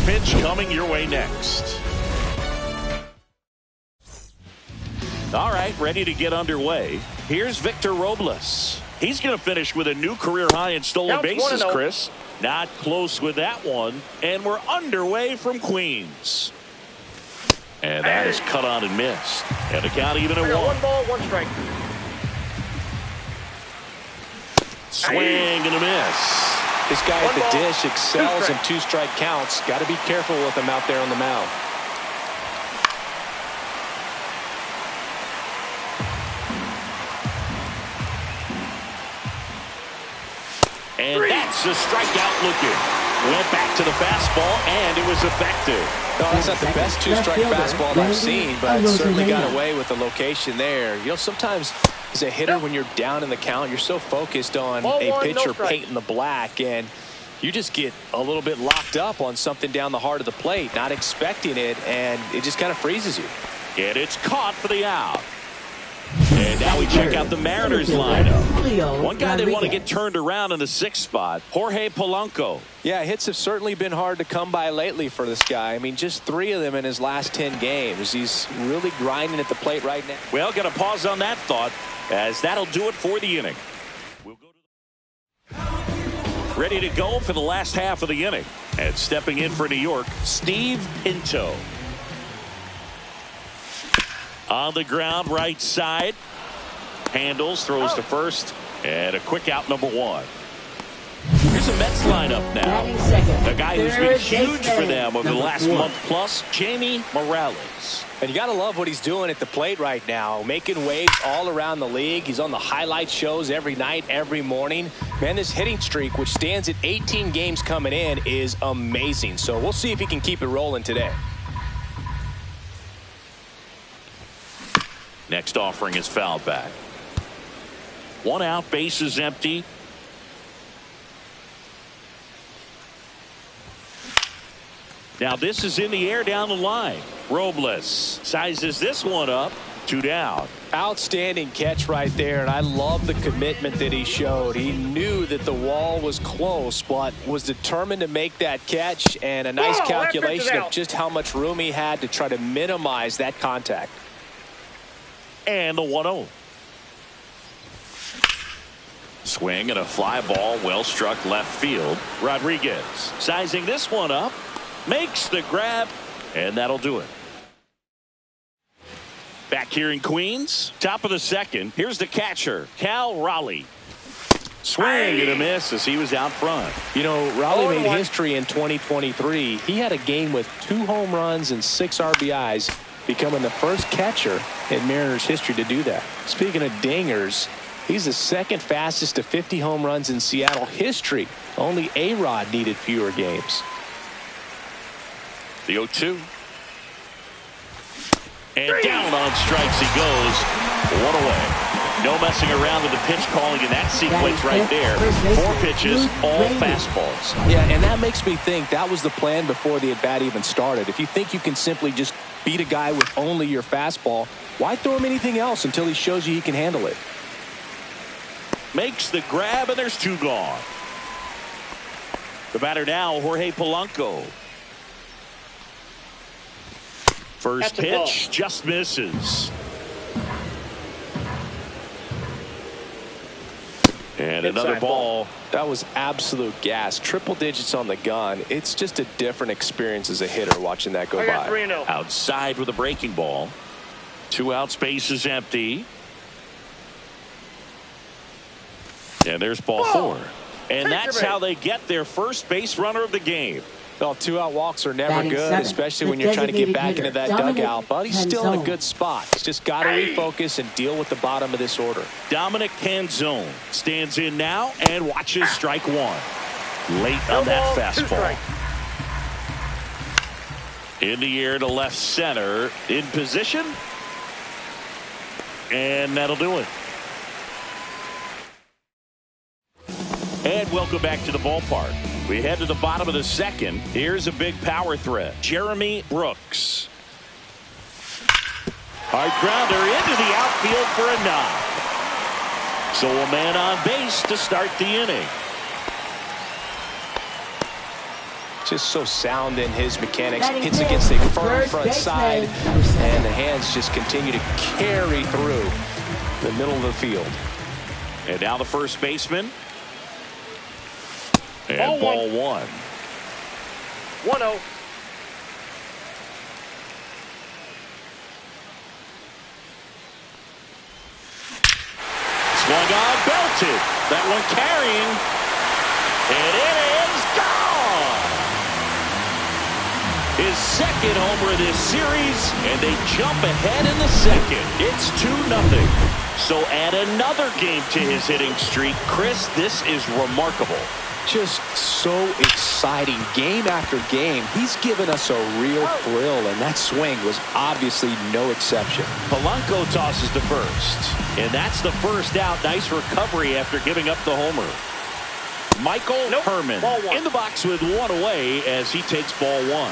pitch coming your way next. All right, ready to get underway. Here's Victor Robles. He's going to finish with a new career high in stolen bases, Chris. Not close with that one. And we're underway from Queens. And that is cut on and missed. And the count even at 1. 1 ball, 1 strike. Swing and a miss. This guy at the dish excels in 2-strike counts. Got to be careful with him out there on the mound. And that's a strikeout looking. Went back to the fastball, and it was effective. No, that's not the best 2-strike fastball I've seen, but certainly got away with the location there. You know, sometimes as a hitter, when you're down in the count, you're so focused on a pitcher painting the black, and you just get a little bit locked up on something down the heart of the plate, not expecting it, and it just kind of freezes you. And it's caught for the out. And now we check out the Mariners lineup. One guy they want to get turned around in the 6th spot, Jorge Polanco. Yeah, hits have certainly been hard to come by lately for this guy. I mean, just 3 of them in his last 10 games. He's really grinding at the plate right now. Well, got to pause on that thought, as that'll do it for the inning. We'll go to ready to go for the last half of the inning. And stepping in for New York, Steve Pinto. On the ground, right side. Handles, throws to first, and a quick out, number 1. Here's a Mets lineup now. The guy who's been huge for them over the last month plus, Jamie Morales. And you got to love what he's doing at the plate right now, making waves all around the league. He's on the highlight shows every night, every morning. Man, this hitting streak, which stands at 18 games coming in, is amazing. So we'll see if he can keep it rolling today. Next offering is fouled back. 1 out, bases empty. Now this is in the air down the line. Robles sizes this one up. 2 down. Outstanding catch right there, and I love the commitment that he showed. He knew that the wall was close, but was determined to make that catch, and a nice calculation of just how much room he had to try to minimize that contact. And the 1-0. Swing and a fly ball, well struck left field. Rodriguez sizing this one up, makes the grab, and that'll do it. Back here in Queens, top of the 2nd. Here's the catcher, Cal Raleigh. Swing and a miss as he was out front. You know, Raleigh made history in 2023. He had a game with 2 home runs and 6 RBIs, becoming the first catcher in Mariners history to do that. Speaking of dingers, he's the 2nd fastest to 50 home runs in Seattle history. Only A-Rod needed fewer games. The 0-2. And down on strikes he goes. 1 away. No messing around with the pitch calling in that sequence right there. 4 pitches, all fastballs. Yeah, and that makes me think that was the plan before the at-bat even started. If you think you can simply just beat a guy with only your fastball, why throw him anything else until he shows you he can handle it? Makes the grab, and there's 2 gone. The batter now, Jorge Polanco. First pitch just misses. And another ball. That was absolute gas. Triple digits on the gun. It's just a different experience as a hitter watching that go by. Outside with a breaking ball. 2 outs, base is empty. And there's ball 4. And that's how they get their first base runner of the game. Well, 2-out walks are never good, especially when you're trying to get back into that dugout. But he's still in a good spot. He's just got to refocus and deal with the bottom of this order. Dominic Canzone stands in now and watches strike 1. Late on that fastball. In the air to left center. In position. And that'll do it. And welcome back to the ballpark. We head to the bottom of the 2nd. Here's a big power threat. Jeremy Brooks. Hard grounder into the outfield for a knock. So a man on base to start the inning. Just so sound in his mechanics. Hits against a firm front side, and the hands just continue to carry through the middle of the field. And now the first baseman. And ball one. 1-0. Swung on, belted. That one carrying. And it is gone. His second homer of this series, and they jump ahead in the second. It's 2-0. So add another game to his hitting streak. Chris, this is remarkable. Just so exciting. Game after game, he's given us a real thrill, and that swing was obviously no exception. Polanco tosses to first, and that's the first out. Nice recovery after giving up the homer. Michael Herman in the box with one away as he takes ball one.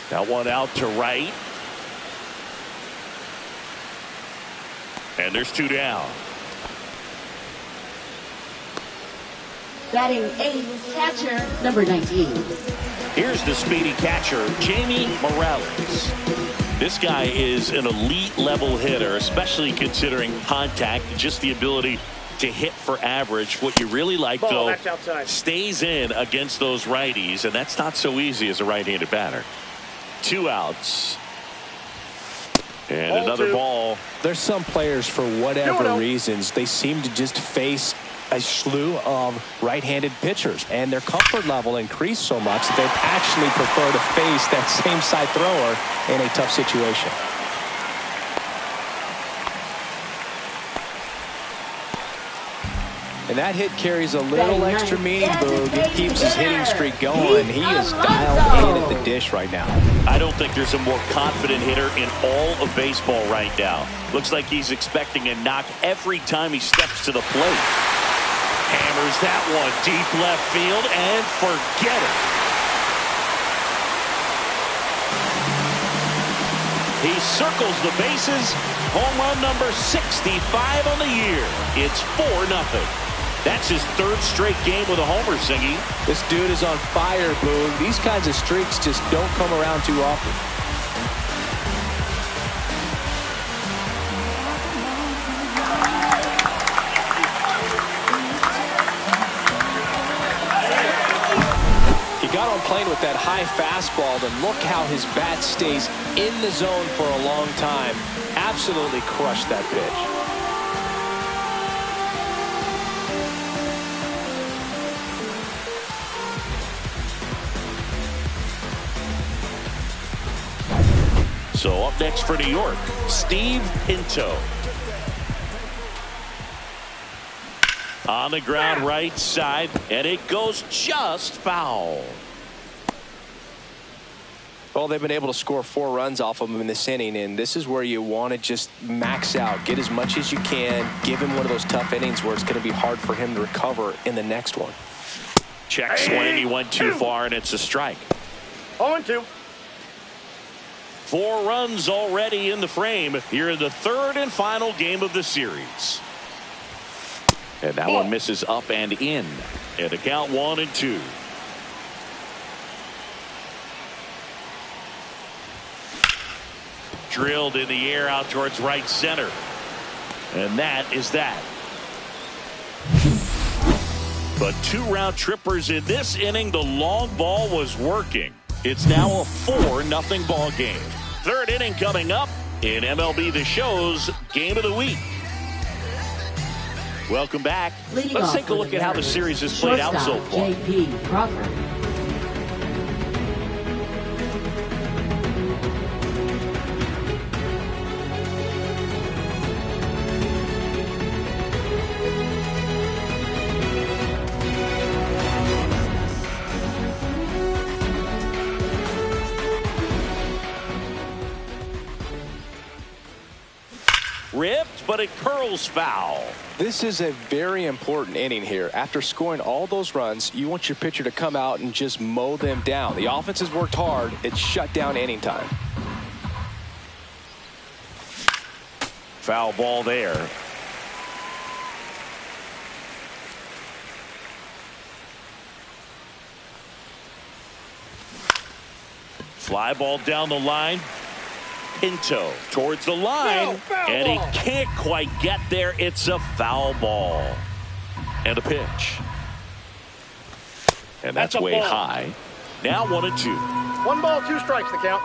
That one out to right. And there's two down. Batting eighth, catcher, number 19. Here's the speedy catcher, Jamie Morales. This guy is an elite level hitter, especially considering contact, just the ability to hit for average. What you really like, though, stays in against those righties, and that's not so easy as a right-handed batter. Two outs. And another ball. There's some players, for whatever reasons, they seem to just face a slew of right-handed pitchers, and their comfort level increased so much that they'd actually prefer to face that same side thrower in a tough situation. And that hit carries a little extra meaning, Boog. It keeps his hitting streak going. He is dialed in at the dish right now. I don't think there's a more confident hitter in all of baseball right now. Looks like he's expecting a knock every time he steps to the plate. Hammers that one deep left field and forget it. He circles the bases. Home run number 65 on the year. It's 4-0. That's his third straight game with a homer, Singy. This dude is on fire, Boog. These kinds of streaks just don't come around too often. He got on plane with that high fastball, and look how his bat stays in the zone for a long time. Absolutely crushed that pitch. So up next for New York, Steve Pinto. On the ground right side, and it goes just foul. Well, they've been able to score 4 runs off of him in this inning, and this is where you want to just max out, get as much as you can, give him one of those tough innings where it's going to be hard for him to recover in the next one. Check swing, he went too far, and it's a strike. 0-2. 4 runs already in the frame here in the third and final game of the series. And that one misses up and in. And the count 1-2. Drilled in the air out towards right center. And that is that. But 2 round trippers in this inning. The long ball was working. It's now a 4-0 ball game. Third inning coming up in MLB The Show's Game of the Week. Welcome back. Let's take a look at how the series has played out so far. J.P. Crawford. Ripped, but it curls foul. This is a very important inning here. After scoring all those runs, you want your pitcher to come out and just mow them down. The offense has worked hard. It's shut down inning time. Foul ball there. Fly ball down the line. Pinto towards the line, and he can't quite get there. It's a foul ball. And a pitch. And that's way high. Now 1-2. 1 ball, 2 strikes the count.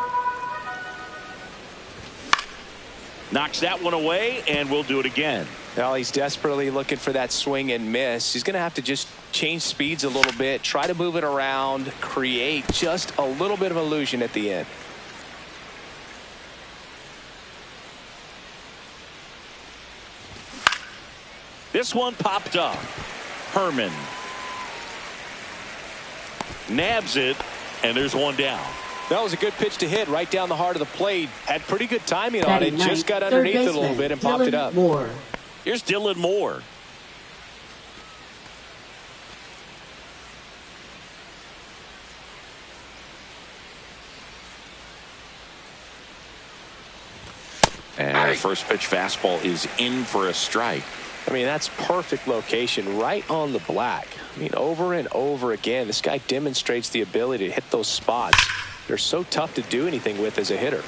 Knocks that one away, and we'll do it again. Well, he's desperately looking for that swing and miss. He's going to have to just change speeds a little bit, try to move it around, create just a little bit of illusion at the end. This one popped up. Herman nabs it, and there's one down. That was a good pitch to hit right down the heart of the plate. Had pretty good timing on it. Just got underneath it a little bit and popped it up. Here's Dylan Moore. And first pitch fastball is in for a strike. I mean, that's perfect location right on the black. I mean, over and over again, this guy demonstrates the ability to hit those spots. They're so tough to do anything with as a hitter.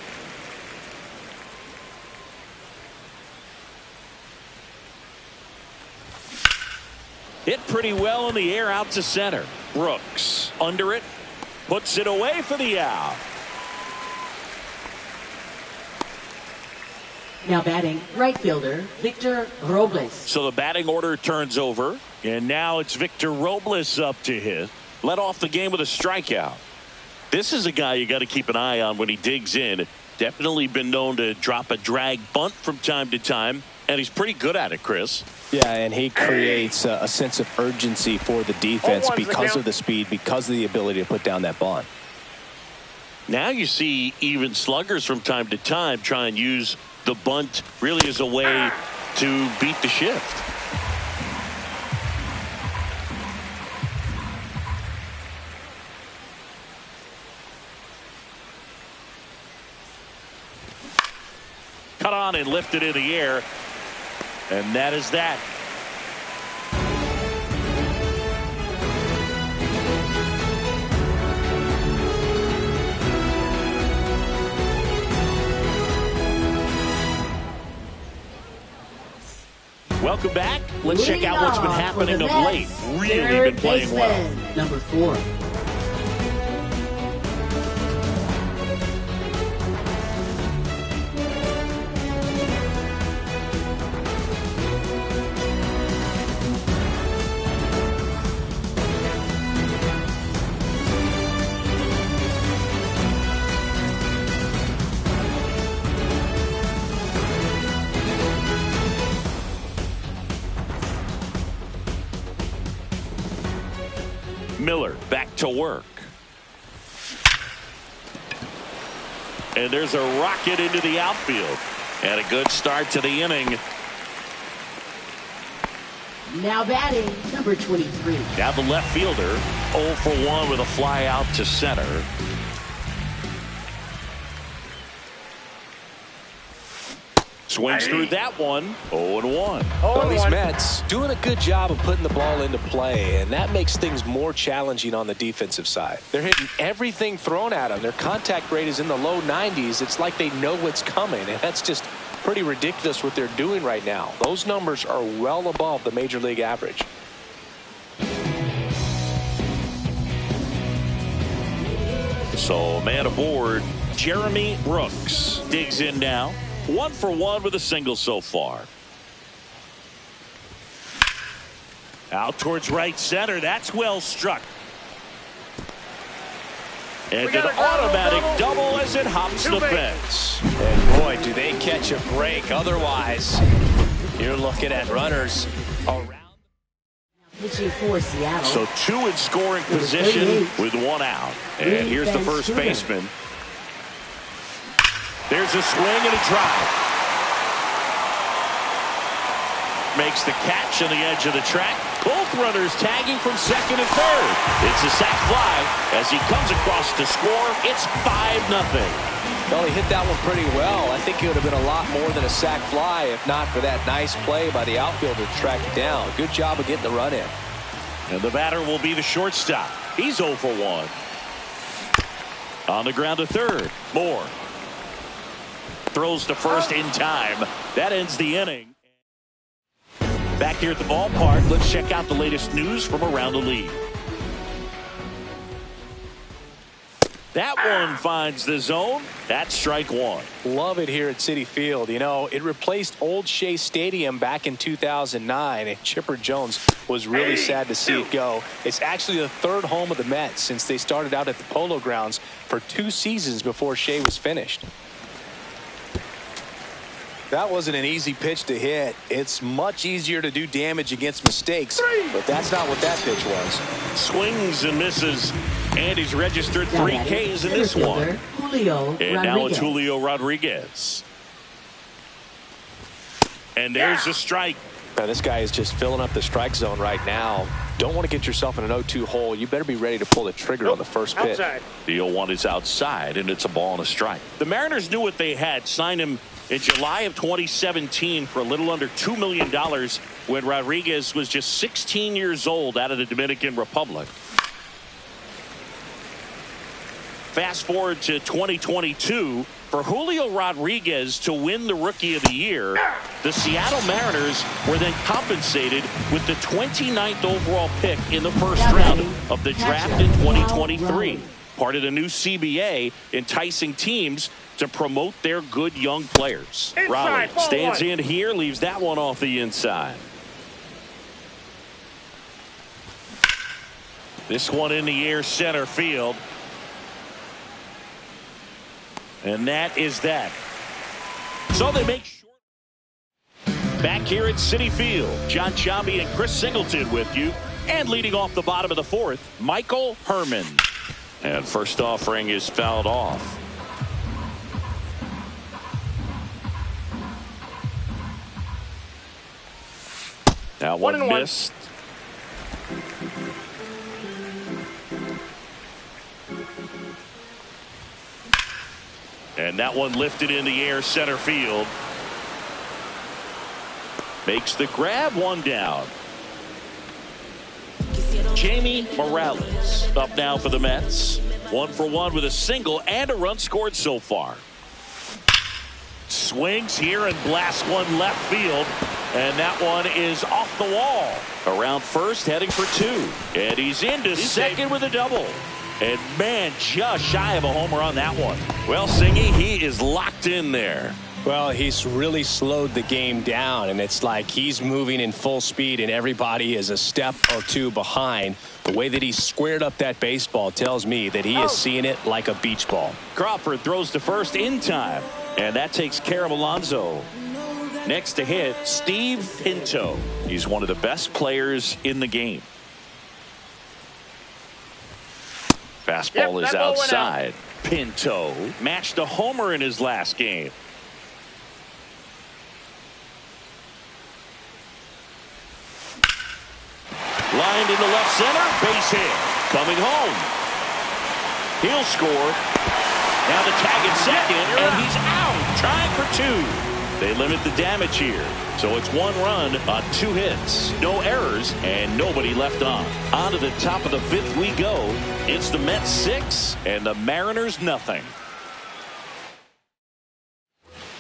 Hit pretty well in the air out to center. Brooks under it, puts it away for the out. Now batting, right fielder, Victor Robles. So the batting order turns over, and now it's Victor Robles up to hit. Led off the game with a strikeout. This is a guy you got to keep an eye on when he digs in. Definitely been known to drop a drag bunt from time to time, and he's pretty good at it, Chris. Yeah, and he creates a sense of urgency for the defense because of the speed, because of the ability to put down that bunt. Now you see even sluggers from time to time try and use the bunt really as a way to beat the shift. Cut on and lifted in the air, and that is that. Welcome back. Let's check out what's been happening of late. Really been playing well. Number 4. Miller back to work. And there's a rocket into the outfield. And a good start to the inning. Now batting, number 23. Now the left fielder, 0 for 1 with a fly out to center. Swings through that one. 0-1. Well, these Mets doing a good job of putting the ball into play, and that makes things more challenging on the defensive side. They're hitting everything thrown at them. Their contact rate is in the low 90s. It's like they know what's coming, and that's just pretty ridiculous what they're doing right now. Those numbers are well above the major league average. So man aboard, Jeremy Brooks digs in now. 1 for 1 with a single so far. Out towards right center. That's well struck. And an automatic double as it hops the fence. And boy, do they catch a break. Otherwise, you're looking at runners around. Pitching for Seattle. So 2 in scoring position with 1 out. And here's the first baseman. There's a swing and a drive. makes the catch on the edge of the track. Both runners tagging from second and third. It's a sac fly as he comes across to score. It's 5-0. Well, he hit that one pretty well. I think it would have been a lot more than a sac fly if not for that nice play by the outfielder to track it down. Good job of getting the run in. And the batter will be the shortstop. He's 0 for 1. On the ground to third. Moore throws to first in time. That ends the inning. Back here at the ballpark, let's check out the latest news from around the league. That one finds the zone. That's strike one. Love it here at Citi Field. You know, it replaced old Shea Stadium back in 2009, and Chipper Jones was really sad to see it go. It's actually the third home of the Mets since they started out at the Polo Grounds for 2 seasons before Shea was finished. That wasn't an easy pitch to hit. It's much easier to do damage against mistakes, but that's not what that pitch was. Swings and misses, and he's registered 3 Ks in this one. And now it's Julio Rodriguez. And there's a strike. Now, this guy is just filling up the strike zone right now. Don't want to get yourself in an 0-2 hole. You better be ready to pull the trigger on the first pitch. Outside. The 0-1 is outside, and it's a ball and a strike. The Mariners knew what they had. Signed him in July of 2017 for a little under $2 million when Rodriguez was just 16 years old out of the Dominican Republic. Fast forward to 2022. For Julio Rodriguez to win the Rookie of the Year, the Seattle Mariners were then compensated with the 29th overall pick in the first round of the draft in 2023. Part of the new CBA, enticing teams to promote their good young players. Raleigh stands in here, leaves that one off the inside. This one in the air, center field. And that is that. So they make short. Back here at Citi Field, John Chambi and Chris Singleton with you. And leading off the bottom of the 4th, Michael Herman. And first offering is fouled off. Now one missed. And that one lifted in the air, center field. Makes the grab, one down. Jamie Morales up now for the Mets. 1 for 1 with a single and a run scored so far. Swings here and blasts one left field. And that one is off the wall. Around first, heading for 2. And he's into second with a double. And man, just shy of a homer on that one. Well, Singy, he is locked in there. Well, he's really slowed the game down, and it's like he's moving in full speed and everybody is a step or 2 behind. The way that he squared up that baseball tells me that he is seeing it like a beach ball. Crawford throws to first in time, and that takes care of Alonso. Next to hit, Steve Pinto. He's one of the best players in the game. Fastball is outside. Pinto matched a homer in his last game. Lined into left center, base hit. Coming home. He'll score. Now the tag at second, and he's out. Trying for 2. They limit the damage here. So it's 1 run on 2 hits. No errors and nobody left on. On to the top of the 5th we go. It's the Mets 6 and the Mariners nothing.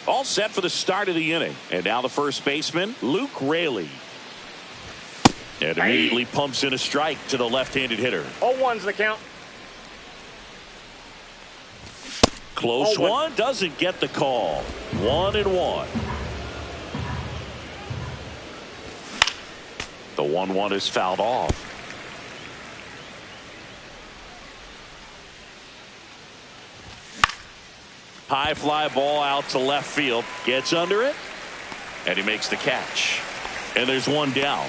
All set for the start of the inning. And now the first baseman, Luke Raley. And immediately pumps in a strike to the left-handed hitter. 0-1's the count. Close one, doesn't get the call. 1-1. The 1-1 is fouled off. High fly ball out to left field. Gets under it. And he makes the catch. And there's one down.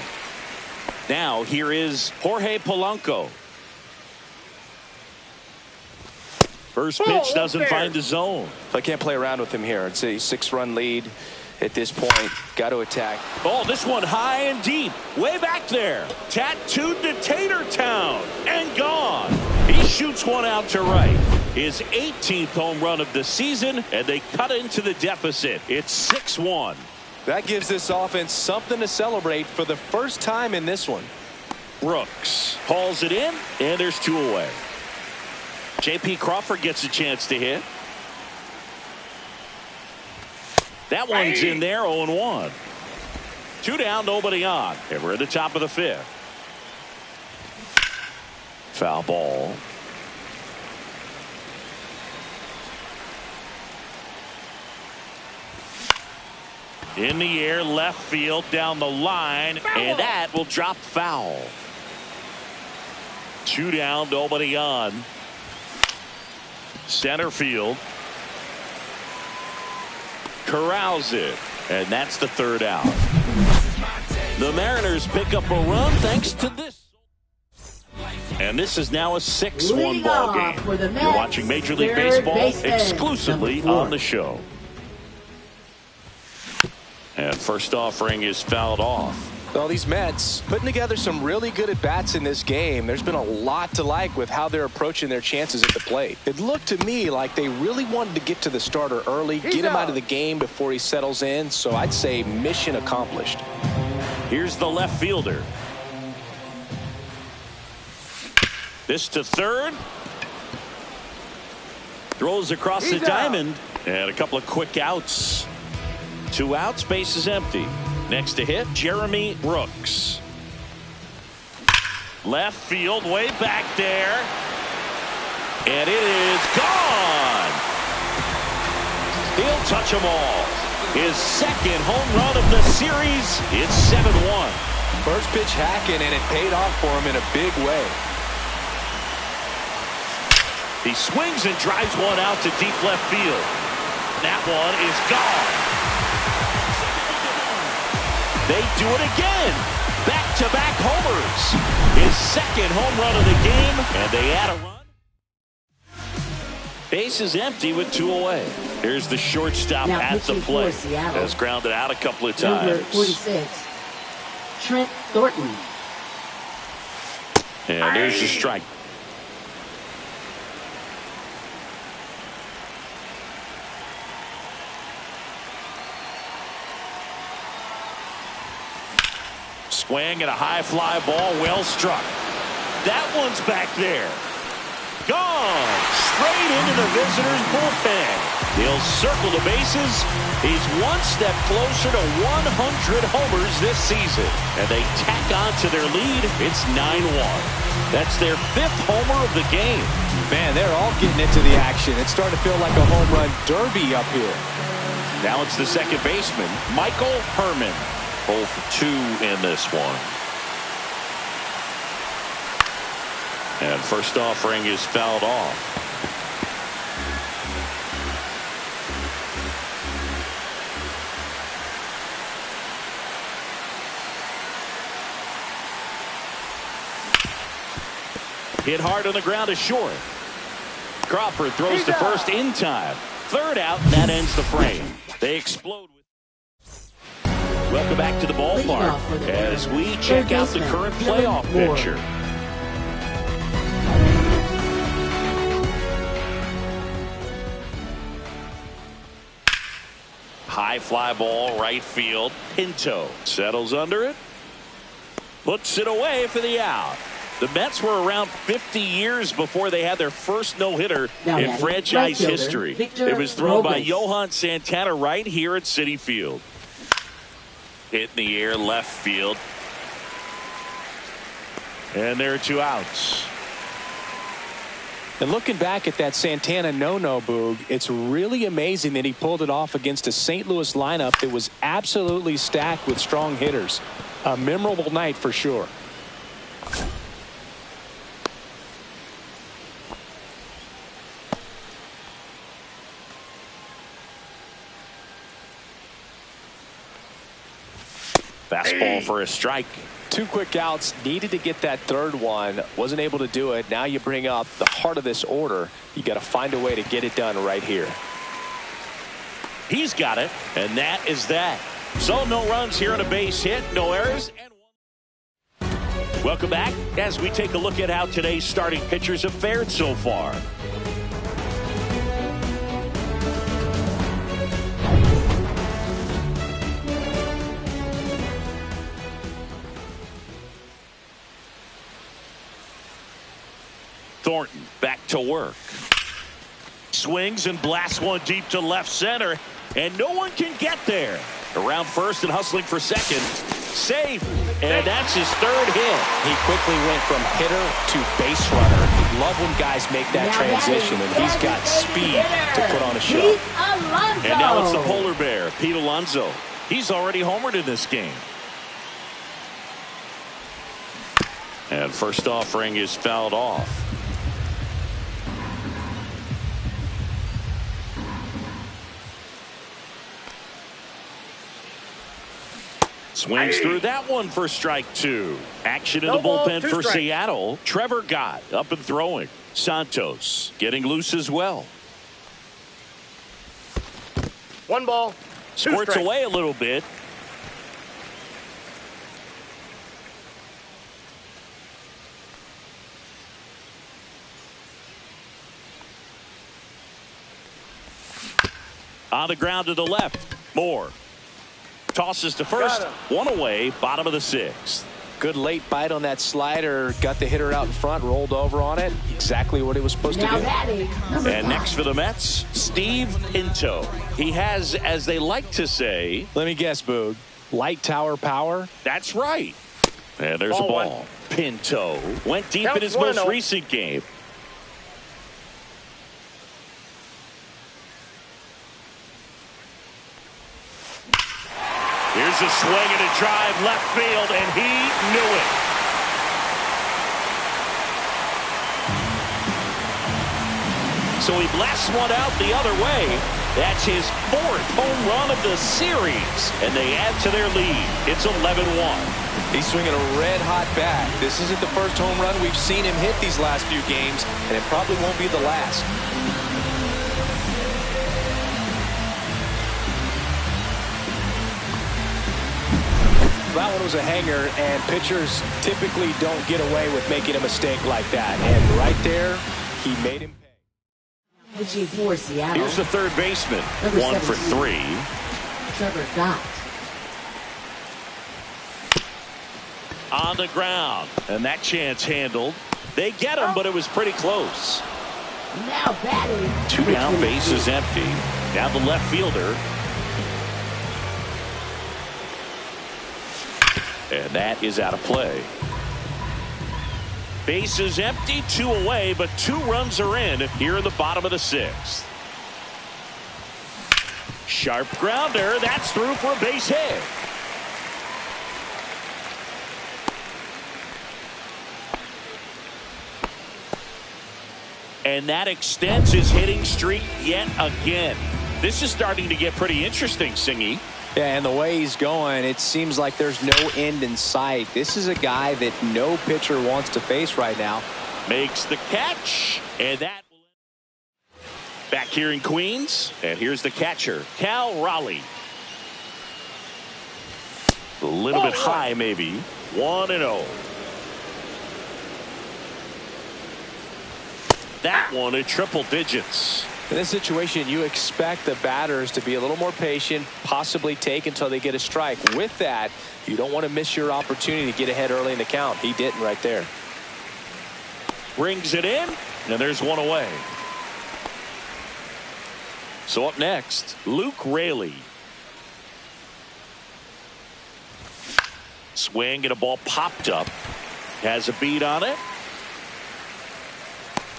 Now here is Jorge Polanco. First pitch doesn't find the zone. I can't play around with him here. It's a 6-run lead. at this point. Got to attack. Oh, this one high and deep. Way back there. Tattooed to Tater Town. And gone. He shoots one out to right. His 18th home run of the season, and they cut into the deficit. It's 6-1. That gives this offense something to celebrate for the first time in this one. Brooks hauls it in, and there's 2 away. J.P. Crawford gets a chance to hit. That one's in there, 0-1. 2 down, nobody on. And we're at the top of the 5th. Foul ball. In the air, left field, down the line, and that will drop foul. 2 down, nobody on. Center field. Corrals it, and that's the 3rd out. The Mariners pick up a run thanks to this. And this is now a 6-1 ball game. You're watching Major League Baseball exclusively on the show. And first offering is fouled off. Well, these Mets putting together some really good at-bats in this game. There's been a lot to like with how they're approaching their chances at the plate. It looked to me like they really wanted to get to the starter early, get him out of the game before he settles in. So I'd say mission accomplished. Here's the left fielder. This to third. Throws across the diamond. And a couple of quick outs. 2 outs, base is empty. Next to hit, Jeremy Brooks. Left field, way back there. And it is gone. He'll touch them all. His 2nd home run of the series. It's 7-1. First pitch hacking, and it paid off for him in a big way. He swings and drives one out to deep left field. That one is gone. They do it again. Back-to-back homers. His 2nd home run of the game, and they add a run. Base is empty with 2 away. Here's the shortstop now at the plate. Has grounded out a couple of times. Number 46, Trent Thornton. And there's the strike. Swing and a high fly ball, well struck. That one's back there. Gone. Straight into the visitors' bullpen. He'll circle the bases. He's one step closer to 100 homers this season. And they tack on to their lead. It's 9-1. That's their 5th homer of the game. Man, they're all getting into the action. It's starting to feel like a home run derby up here. Now it's the second baseman, Michael Herman. 0 for 2 in this one. And first offering is fouled off. Hit hard on the ground to short. Crawford throws to first in time. 3rd out, and that ends the frame. They explode. Welcome back to the ballpark as we check out the current playoff picture. High fly ball, right field. Pinto settles under it. Puts it away for the out. The Mets were around 50 years before they had their first no-hitter in franchise history. It was thrown by Johan Santana right here at Citi Field. Hit in the air, left field. And there are 2 outs. And looking back at that Santana no-no, Boog, it's really amazing that he pulled it off against a St. Louis lineup that was absolutely stacked with strong hitters. A memorable night for sure. Fastball for a strike. 2 quick outs, needed to get that 3rd one, wasn't able to do it. Now you bring up the heart of this order. You got to find a way to get it done right here. He's got it, and that is that. So no runs here on a base hit, no errors. Welcome back as we take a look at how today's starting pitchers have fared so far. Thornton back to work. Swings and blasts one deep to left center, and no one can get there. Around first and hustling for second. Safe, and that's his third hit. He quickly went from hitter to base runner. Love when guys make that transition, and he's got speed to put on a show. And now it's the polar bear, Pete Alonso. He's already homered in this game. And first offering is fouled off. Swings through that one for strike two. Action in the bullpen for Seattle. Trevor Gott up and throwing. Santos getting loose as well. 1 ball, 2 Squirts strikes. away a little bit. On the ground to the left. Moore. Tosses to first. One away. Bottom of the 6th. Good late bite on that slider. Got the hitter out in front. Rolled over on it. Exactly what it was supposed to do. And next for the Mets, Steve Pinto. He has, as they like to say. Let me guess, Boog. Light tower power? That's right. And there's a ball. Pinto went deep in his most recent game. Here's a swing and a drive left field, and he knew it. So he blasts one out the other way. That's his 4th home run of the series, and they add to their lead. It's 11-1. He's swinging a red-hot bat. This isn't the first home run we've seen him hit these last few games, and it probably won't be the last. That one was a hanger, and pitchers typically don't get away with making a mistake like that. And right there, he made him pay. Here's the third baseman. 1 for 3. Trevor Gott. On the ground, and that chance handled. They get him, but it was pretty close. Now batting. 2 down, base is empty. Now the left fielder. And that is out of play. Base is empty, 2 away, but 2 runs are in here in the bottom of the 6th. Sharp grounder. That's through for a base hit. And that extends his hitting streak yet again. This is starting to get pretty interesting, Singy. Yeah, and the way he's going, it seems like there's no end in sight. This is a guy that no pitcher wants to face right now. Makes the catch, and that back here in Queens, and here's the catcher, Cal Raleigh. A little bit high, maybe. 1-0. That one at triple digits. In this situation, you expect the batters to be a little more patient, possibly take until they get a strike. With that, you don't want to miss your opportunity to get ahead early in the count. He didn't right there. Brings it in, and there's one away. So up next, Luke Raley. Swing and a ball popped up. Has a beat on it.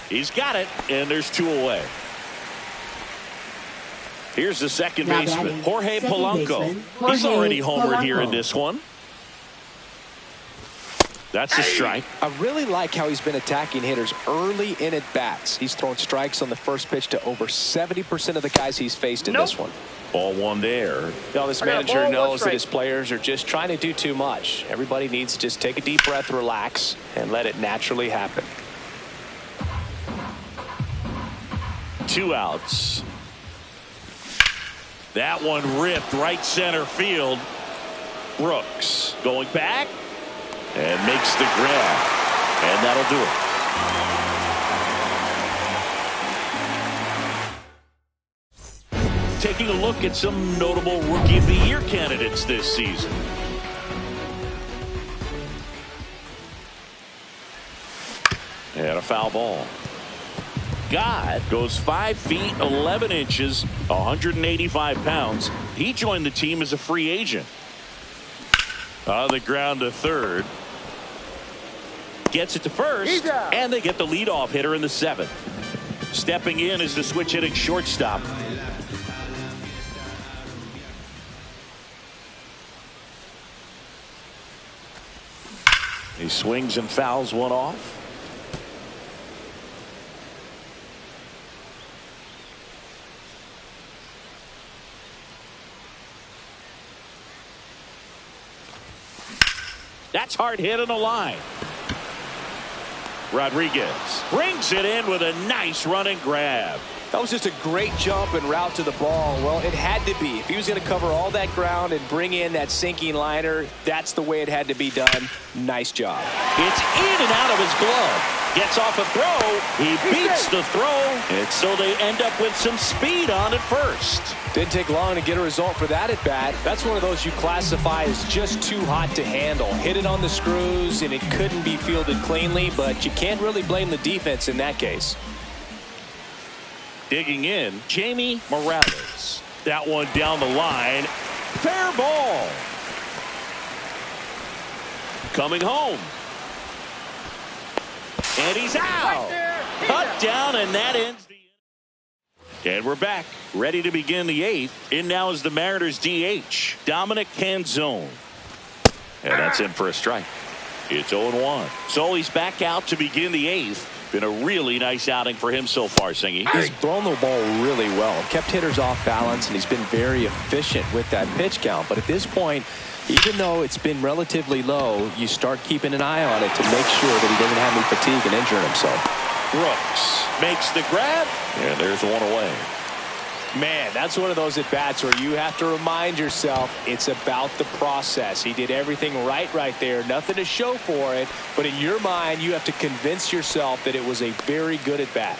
He's got it, and there's 2 away. Here's the second baseman, Jorge Polanco. He's already homered here in this one. That's a strike. I really like how he's been attacking hitters early in at bats. He's thrown strikes on the first pitch to over 70% of the guys he's faced in this one. Ball 1 there. Now this manager knows that his players are just trying to do too much. Everybody needs to just take a deep breath, relax, and let it naturally happen. 2 outs. That one ripped right center field. Brooks going back and makes the grab. And that'll do it. Taking a look at some notable Rookie of the Year candidates this season. And a foul ball. God goes 5 feet 11 inches, 185 pounds. He joined the team as a free agent. On the ground to third. Gets it to first. And they get the leadoff hitter in the 7th. Stepping in is the switch hitting shortstop. He swings and fouls one off. That's hard hit on the line. Rodriguez brings it in with a nice running grab. That was just a great jump and route to the ball. Well, it had to be. If he was going to cover all that ground and bring in that sinking liner, that's the way it had to be done. Nice job. It's in and out of his glove. Gets off a throw. He beats the throw. And so they end up with some speed on at first. Didn't take long to get a result for that at bat. That's one of those you classify as just too hot to handle. Hit it on the screws and it couldn't be fielded cleanly, but you can't really blame the defense in that case. Digging in, Jamie Morales. That one down the line. Fair ball. Coming home. And he's out. Cut down, and that ends the inning. And we're back, ready to begin the 8th. In now is the Mariners DH, Dominic Canzone. And that's in for a strike. It's 0-1. So he's back out to begin the 8th. Been a really nice outing for him so far, Singy. He's thrown the ball really well. Kept hitters off balance, and he's been very efficient with that pitch count. But at this point, even though it's been relatively low, you start keeping an eye on it to make sure that he doesn't have any fatigue and injuring himself. Brooks makes the grab, and there's one away. Man, that's one of those at-bats where you have to remind yourself it's about the process. He did everything right there. Nothing to show for it, but in your mind, you have to convince yourself that it was a very good at-bat.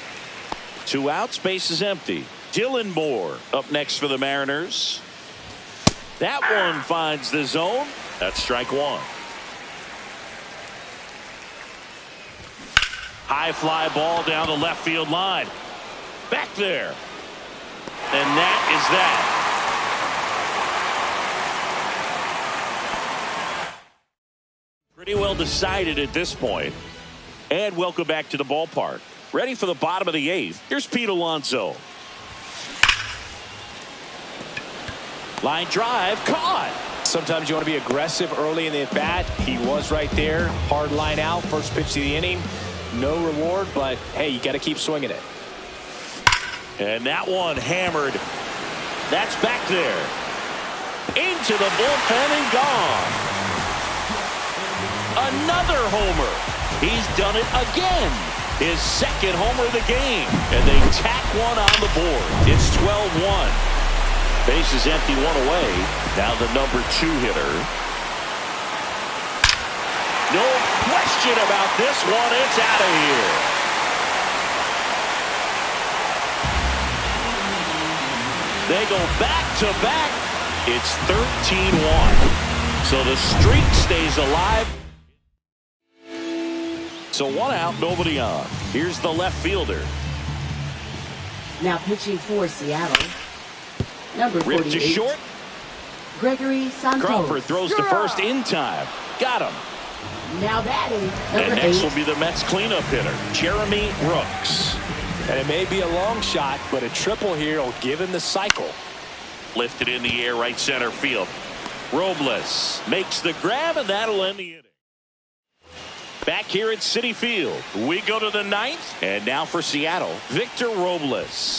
2 outs, base is empty. Dylan Moore up next for the Mariners. That one finds the zone. That's strike 1. High fly ball down the left field line. Back there. And that is that. Pretty well decided at this point. And welcome back to the ballpark. Ready for the bottom of the 8th. Here's Pete Alonso. Line drive, caught. Sometimes you want to be aggressive early in the at-bat. He was right there. Hard line out. First pitch of the inning. No reward, but hey, you got to keep swinging it. And that one hammered. That's back there. Into the bullpen and gone. Another homer. He's done it again. His 2nd homer of the game. And they tack one on the board. It's 12-1. Base is empty, one away. Now the number 2 hitter. No question about this one. It's out of here. They go back-to-back. It's 13-1. So the streak stays alive. So 1 out, nobody on. Here's the left fielder. Now pitching for Seattle, number 48. Ripped to short. Gregory Santos. Crawford throws to first in time. Got him. Now batting, number And next 8. will be the Mets cleanup hitter, Jeremy Brooks. And it may be a long shot, but a triple here will give him the cycle. Lifted in the air, right center field. Robles makes the grab, and that'll end the inning. Back here at Citi Field, we go to the 9th, and now for Seattle, Victor Robles.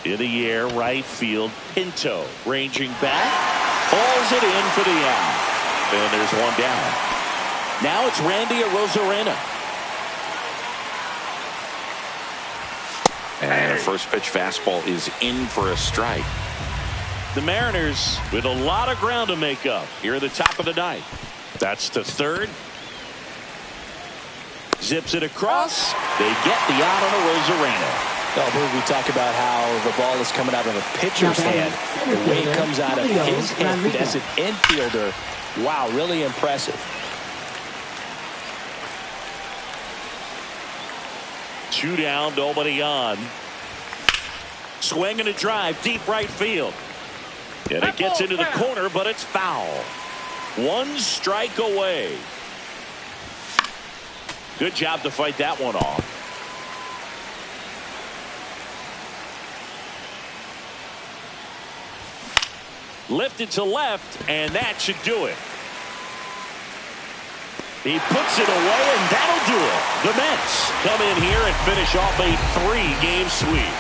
In the air, right field, Pinto ranging back, hauls it in for the out. And there's one down. Now it's Randy Arozarena. And a first pitch fastball is in for a strike. The Mariners with a lot of ground to make up here at the top of the ninth. That's to third. Zips it across. They get the out on a Rosarena. Well, we talk about how the ball is coming out of a pitcher's hand. The way it comes out of his hand as an infielder. Wow, really impressive. 2 down, nobody on. Swing and a drive, deep right field. And it gets into the corner, but it's foul. 1 strike away. Good job to fight that one off. Lifted to left, and that should do it. He puts it away, and that'll do it. The Mets come in here and finish off a 3-game sweep.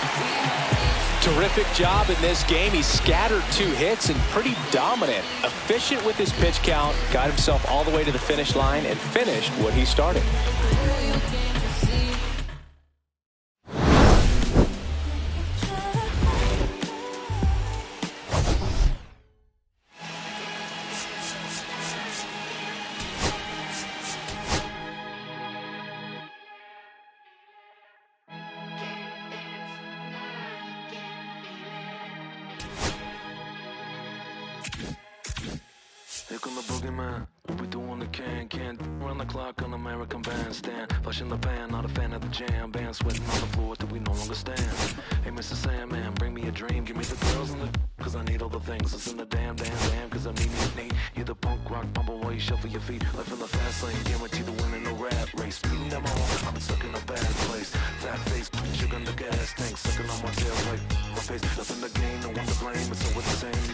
Terrific job in this game. He scattered 2 hits and pretty dominant. Efficient with his pitch count. Got himself all the way to the finish line and finished what he started. Here come the boogeyman. What we do on the can't run the clock on American Bandstand. Flushing the pan, not a fan of the jam. Band sweating on the floor till we no longer stand. Hey, Mr. Sandman, bring me a dream. Give me the girls and the cause I need all the things. It's in the damn, cause I need. You're the punk rock bumble while you shuffle your feet. Life in the fast lane, guarantee to win in no rat race. Speeding them all, I'm stuck in a bad place. Fat face, sugar in the gas tank. Sucking on my tailpipe. My face, nothing to gain, no one to blame. It's all the same.